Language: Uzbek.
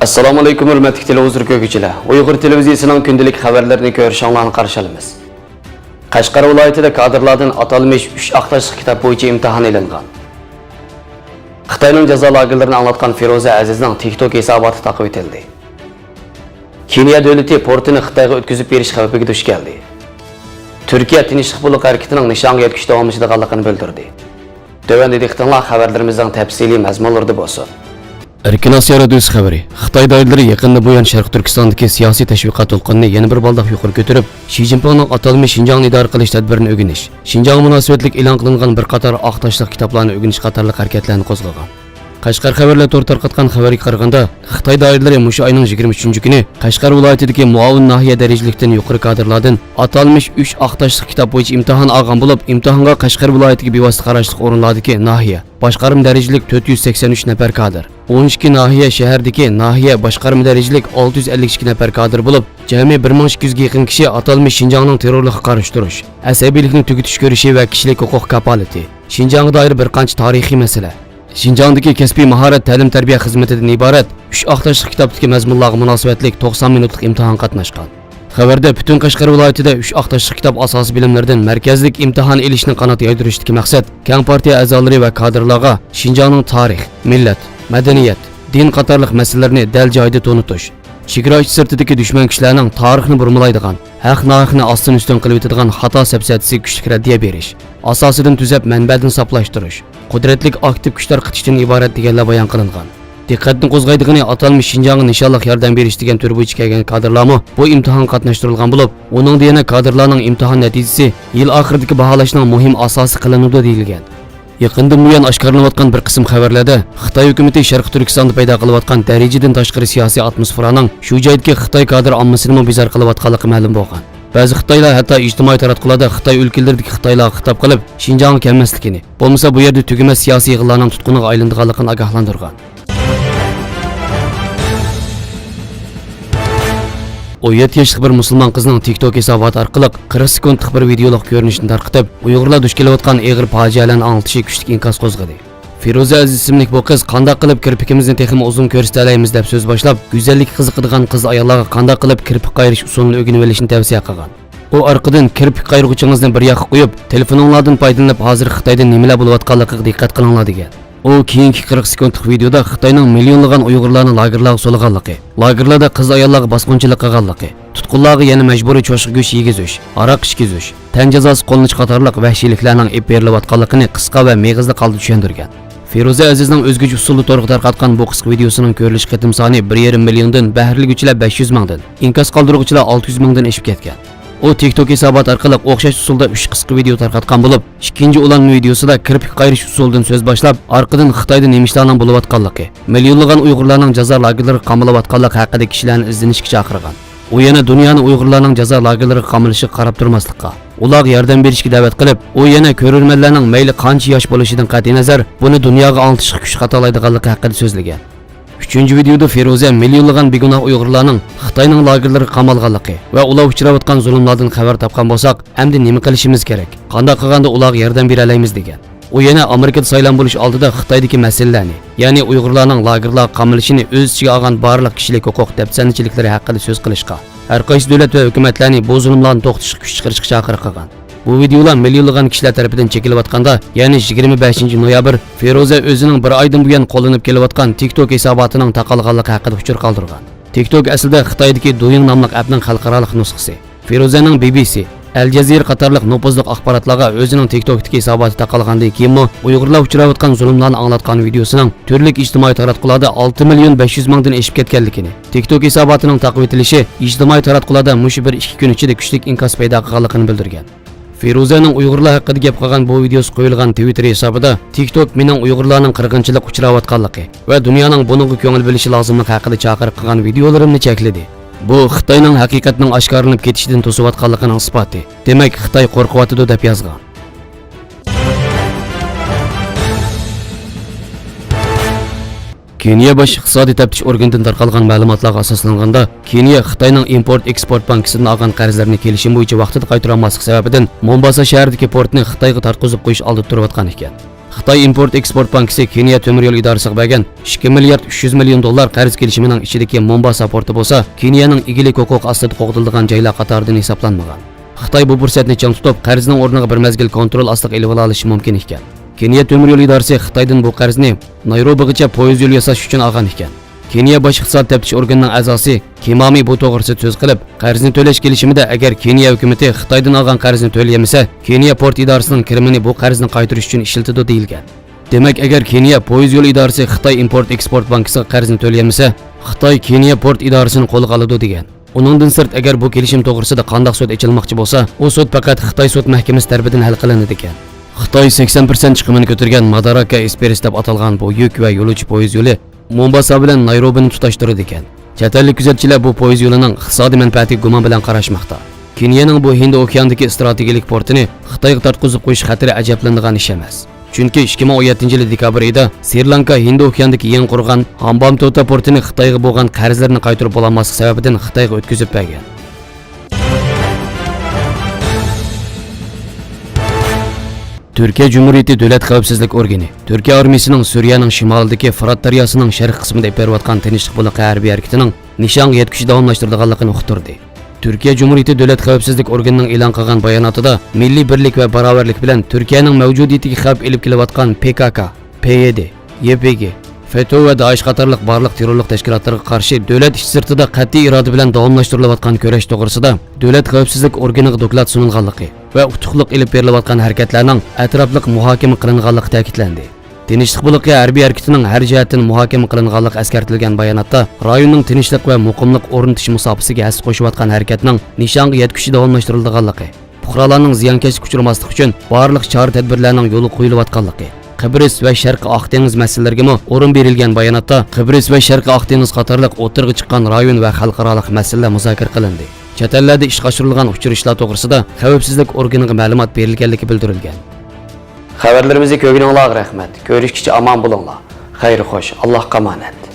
Assalomu alaykum hurmatli televizor ko'ruvchilar. Uyg'ur televiziyasining kundalik xabarlarini ko'rishinglarni qarshi olamiz. Qashqar viloyatida kadrlardan atalmış 3 aqtashlik kitob bo'yicha imtihon e'lonlangan. Xitoyning jazo lagerlarini anglatgan Feroza Azizning TikTok hisoboti taqib etildi. Keniya davlati portini Xitoyga o'tkazib berish xavfiga duch keldi. Turkiya tinchlik buluq harakatining nishonga yetkish davomlashadiganligini bildirdi. Tövəndə diqqətinizə xəbərlərimizdən təfsili məzmunlarda bolsun. Erkin Asiya radiosu xəbəri. Xitay dairələri yaxında bu yan Şərq Türkistandakı siyasi təşviqat olqanını yeni bir baldaq yuqarı götürüb, Xi Jinpingning atalmış Şinjanı idare qilish tədbirini öyrəniş, Şinjanga münasibətlik e'lon qilingan bir qator aqtaşlıq kitablarını öyrəniş qatarlıq hərəkətlərini qo'zg'agan. Qashqar xabarlar to'g'ri tarqatgan xabarga qaraganda, Xitoy doiralari mushu oyning 23 kuni Qashqar viloyatidagi muavin nahiya darajalikdan yuqori kadrlardan atalmış 3 aqtashlik kitob bo'yicha imtihon olgan bo'lib, imtihonga Qashqar viloyatiga bevosita qarashliq o'rinlardagi nahiya boshqarim darajalik 483 nafar kadr, 12 nahiya shahardagi nahiya boshqarim darajalik 652 nafar kadr bo'lib, jami 1200 ga yaqin kishi atalmış Şinjanning terrorlikqa qarshi turish, asabiylikni tugutish ko'rishi va kishilik huquq kapolati, Şinjanga doir bir qancha tarixiy masala, Şinjandagi kasbiy mahorat ta'lim-tarbiya xizmatidan iborat 3 aqtashlik kitobdagi mazmunlarga munosabatlik 90 minutlik imtihon qatnashgan. Xabarda butun Qashqar viloyatida 3 aqtashlik kitob asosiy bilimlardan markazlik imtihon elishni qanot yaydirishdagi maqsad keng partiya a'zolari va kadrlarga Şinjanning tarix, millat, madaniyat, din qatorliq masalalarni dal joyida tonitish, chegara sirtidagi dushman kuchlarning tarixni burmalaydigan, haq-nohaqni ostin-ustin qilib o'tadigan xato sapsatisiga kuchli raddiya berish, asosidan tuzab manbadan saqlashtirish, qudratli aktiv kuchlar qitishdan iborat deganlar bayon qilingan. Diqqatni qo'zg'aydigani atalmış Şinjanga nishonliq yordam berish degan tur bo'yicha kelgan kadrlarmi bu imtihon qatnashtirilgan bo'lib, uning yana kadrlarning imtihon natijasi yil oxiridagi baholashning muhim asosi qilinadi deyilgan. Yaqinda buyon oshkorlanayotgan bir qism xabarlarda Xitoy hukumati Sharq Turkistonda paydo qilayotgan darajadan tashqari siyosiy atmosferaning shu joydagi Xitoy kadr ommasini bezor qilayotganligi ma'lum bo'lgan. Ba'zi Xitoylar hatto ijtimoiy taratqularda Xitoy o'lkalaridagi Xitoylarga xitob qilib, Şinjanga kelmasligini, bo'lmasa bu yerda tugamas siyosiy yig'inlarning tutquniga aylanganligini ogohlantirgan. 17 yoshli bir musulmon qizning TikTok hisoboti orqali 40 sekundlik bir videolik ko'rinishni tarqatib, Uyg'urlar duch kelayotgan og'ir fojialarni anglatishi kuchli inkas qo'zg'adi. Feroza Aziz ismli bu qiz qanday qilib kirpikimizni texmi uzun ko'rsata olamiz deb so'z boshlab, go'zallik qiziqadigan qiz ayollarga qanday qilib kirpik qayrish usulini o'rganib olishni tavsiya qilgan. U orqadan kirpik qayrg'uchingizni bir yoqqa qo'yib, telefoningizdan foydalanib hozir Xitoyda nimalar bo'layotganligiga diqqat qilinglar degan. O keyingi 40 sekundlik videoda Xitoyning millionlagan Uyg'urlarni lagerlarga so'laganligi, lagerlarda qiz ayollarga bosqinchilik qilganligi, tutqunlarga yana majburiy cho'shqa go'sht yegizish, aroq ichish, tan jazosi qo'llanish qatorliq vahshiyliklarning ib berilayotganligini qisqa va meg'izli qoldi tushuntirgan. Feroza Azizning o'zgacha usulda to'g'ri tarqatgan bu qisqa videosining ko'rilish qitim soni 1,5 milliondan, bahriliguvchilar 500 mingdan, inkas qoldiruvchilar 600 mingdan oshib ketgan. O TikTok hisoboti orqali o'xshash usulda 3 qisqa video tarqatgan bo'lib, ikkinchi ulanma videosida kirpik qayrish usulidan so'z boshlab, orqadan Xitoyda nima ishlarning bo'layotganligi, millionlagan Uyg'urlarning jazo lagerlariga qamilayotganligi haqida kishilarni izlanishga chaqirgan. U yana dunyoni Uyg'urlarning jazo lagerlariga qamilishiga qarab turmaslikka, ularga yordam berishga da'vat qilib, u yana ko'rurmanlarning mayli qancha yosh bo'lishidan qat'iy nazar, buni dunyoga anglitishga kuch qatolaydiganligi haqida so'zlagan. 3-chi videoda Feroza millionlagan begunoh Uyg'urlarning Xitoyning lagerlariga qamalganligi va ular uchrayotgan zulmlardan xabar topgan bo'lsak, endi nima qilishimiz kerak? Qanday qilganda ularga yordam bera olamiz degan. U yana Amerikada saylan bo'lish oldida Xitoydagi masalalarni, ya'ni Uyg'urlarning lagerlarga qamalishini o'z ichiga olgan barliq kishilik huquq dafsanchiliklari haqida so'z qilishga, har qaysi davlat va hukumatlarni bu zulmlarni to'xtatishga kuch chiqarishga chaqirgan. Bu videolar millionlagan kishilar tarafidan chekilayotganda, ya'ni 25 noyabr Feroza o'zining bir oydan buyon qo'llanib kelayotgan TikTok hisobotining taqalganligi haqida uchur qoldirgan. TikTok aslida Xitoydagi Douyin nomli appning xalqaro nusxasi. Ferozaning BBC, Al Jazeera qatorliq nopozliq axborotlarga o'zining TikTokdagi hisoboti taqalgandan keyin Uyg'urlar uchrayotgan zulmlarni anglatgan videosining turli ijtimoiy taratqularda 6 million 500 mingdan oshib ketganligini, TikTok hisobotining taqib etilishi ijtimoiy taratqularda mush 1-2 kun ichida kuchli inkas paydo qilganligini bildirgan. Ferozaning Uyg'urlar haqida gap qilgan bu videosi qo'yilgan Twitter hisobida TikTok mening Uyg'urlarning qirg'inchilik uchrayotganligi va dunyoning bunga ko'ngil bilishi lozimligi haqida chaqirib qilgan videolarimni chekladi. Bu Xitoyning haqiqatning oshkorlanib ketishidan to'sayotganligining isboti. Demak, Xitoy qo'rqyotdi deb yozgan. Keniya bosh iqtisodiy taftish organidan tarqalgan ma'lumotlarga asoslanganda, Keniya Xitoyning import-eksport bankisidan olgan qarzlarni kelishim bo'yicha vaqtida qaytara olmaslik sababidan Mombasa shahridagi portni Xitoyga tarqatib qo'yish oldida turayotgan ekan. Xitoy Import-Export bankisi Keniya temir yo'l idorasiga bergan 2 milliard 300 million dollar qarz kelishimining ichidagi Mombasa porti bo'lsa, Keniyaning egilik huquq ostida qo'g'dilgan joylar qatoridan hisoblanmagan. Xitoy bu fursatni chang tutib, qarzning o'rniga bir mezgil kontrol ostiga ilib olishi mumkin ekan. Keniya temir yo'l idorasi Xitoydan bu qarzni Nayrobigacha poyezd yo'l yasash uchun olgan ekan. Keniya bosh iqtisod taftish organining a'zosi Kimami bu to'g'risida so'z qilib, qarzni to'lash kelishimida agar Keniya hukumatı Xitoydan olgan qarzni to'layamasa, Keniya port idorasining kirimini bu qarzni qaytarish uchun ishlatadi deyilgan. Demak, agar Keniya poyezd yo'l idorasi Xitoy Import-Export bankisiga qarzni to'layamasa, Xitoy Keniya port idorasini qo'lga oladi degan. Uningdan sirt agar bu kelishim to'g'risida qanday sud ochilmoqchi bo'lsa, u sud faqat Xitoy sud mahkamasi tomonidan hal qilinadi ekan. Xitoy 80% chiqimini ko'targan Madaraka Express deb atalgan bu yuk va yo'lovchi poyezd yo'li Mombasa bilan Nayrobini tutashtiradi ekan. Chet ellik kuzatchilar bu poyezd yo'lining iqtisodiy manfaatiga gumon bilan qarashmoqda. Keniyaning bu Hind okeanidagi strategik portini Xitoyga tartqizib qo'yish xatiri ajablanadigan ish emas. Chunki 2017-yil dekabr oyida Sri Lanka Hind okeanidagi yangi qurgan Hambantota portini Xitoyga bo'lgan qarzlarni qaytarib ololmasligi sababidan Xitoyga o'tkazib bergan. Türkiye Cumhuriyeti Devlet Xavfsizlik Organi, Türkiye armiyasining Suriyaning shimolidagi Fırat daryosining sharq qismida berayotgan tinchlik bo'liq harbiy harakatining nishon yetkazishni davomlashtirganligini uqtirdi. Türkiye Cumhuriyeti Devlet Xavfsizlik Organining e'lon qilgan bayonotida milliy birlik va barobarlik bilan Turkiyaning mavjudiyatiga xavf elib kelayotgan PKK, PYD, YPG, FETÖ va DAESH qatorliq barliq terrorlik tashkilotlariga qarshi davlat ichi sirtida qat'iy iroda bilan davomlashtirilayotgan kurash to'g'risida Davlat Xavfsizlik Organiga doklad sunilganligi va utuqliq elib berilayotgan harakatlarning atrofliq muhokama qilinganligi ta'kidlandi. Tinchlik bo'liqi harbiy harakatining har jihatdan muhokama qilinganligi eskartilgan bayonotda rayonning tinchlik va muqimlik o'rnatish musofasiga hassa qo'shayotgan harakatning nishonga yetkishi davomlashtirilganligi, fuqarolarning ziyonkashlik uchramaslik uchun barliq chora-tadbirlarning yo'li qo'yilayotganligi, Kıbrıs ve Şarkı Akdeniz meselelerine o'rin berilgan bayonotda Kıbrıs ve Şarkı Akdeniz qatorliq o'tirg'i chiqqan rayon va xalqarалық masalalar muzokara qilindi. Chet ellarda ishga oshirilgan uchrashuvlar to'g'risida xavfsizlik organiga ma'lumot berilganligi bildirilgan. Xabarlarimizni ko'rganingizga rahmat. Ko'rishguncha omon bo'linglar. Xayr xo'sh, Allohga omonat.